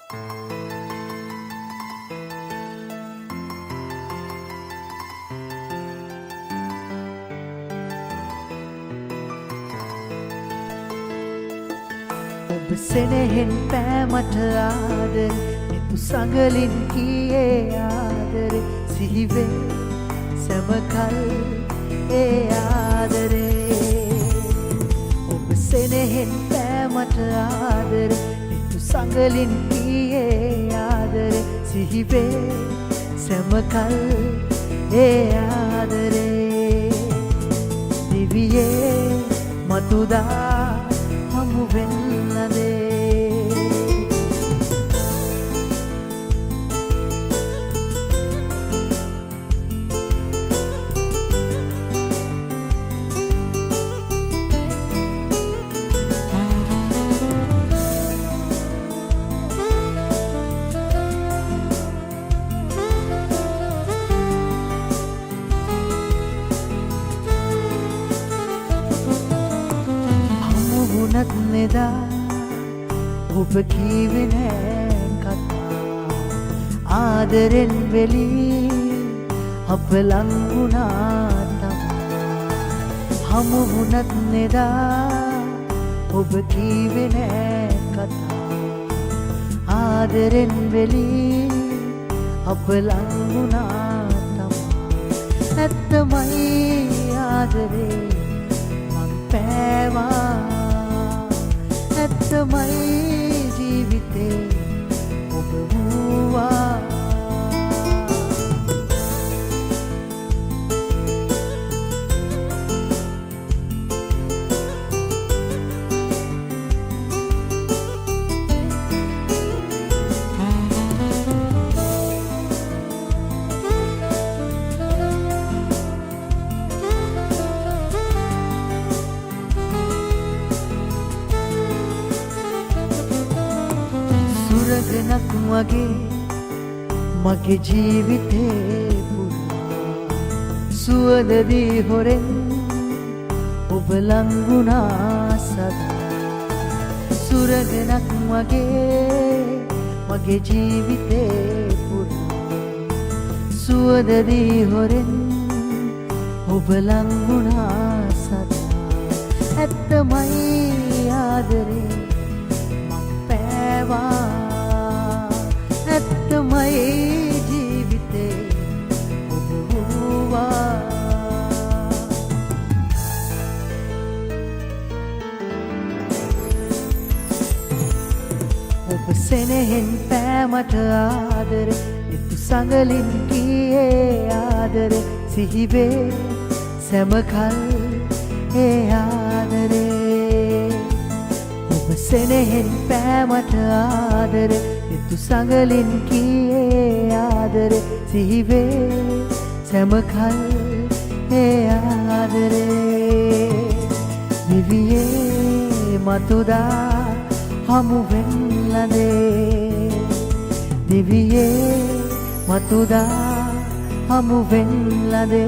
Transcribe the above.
ඔබ සෙනෙහෙන් පෑමට ආදරේ නිතු සඟලින් කීයේ ආදරේ සිහිවේ සැමකල් ඒ ආදරේ ඔබ සෙනෙහෙන් පෑමට ආදරේ නිතු සඟලින් කීයේ ආදරේ සිහිවේ සැමකල් ඒ ආදරේ දිවියේ මතුදා හමු වෙන්නදේ වුණත් නෙදා ඔබ කීවේ නෑ කතා ආදරෙන් වෙලී අප ලං වුණා තමා හමු වුණත් නෙදා ඔබ කීවේ නෑ කතා ආදරෙන් වෙලී අප ලං වුණා තමා ඇත්තමයි ආදරේ මං පෑවා ඇත්තමයි ජීවිතේ ඔබ වූවා සුරගනක් වගේ මගේ ජීවිතේ පුරා සුවඳදී හොරෙන් ඔබ ලං වුණා සදා සුරගනක් වගේ මගේ ජීවිතේ පුරා සුවඳදී හොරෙන් ඔබ ලං වුණා සදා ඇත්තමයි ආදරේ මං පෑවා ඇත්තමයි ජීවිතේ ඔබ වූවා ඔබ සෙනෙහෙන් පෑමට ආදරේ නිතු සඟලින් කීයේ ආදරේ සිහිවේ සැමකල් ඒ ආදරේ ඔබ සෙනෙහෙන් පෑමට ආදරේ නිතු සඟලින් කීයේ ආදරේ සිහිවේ සැමකල් ඒ ආදරේ දිවියේ මතුදා හමු වෙන්නදේ දිවියේ මතුදා හමු වෙන්නදේ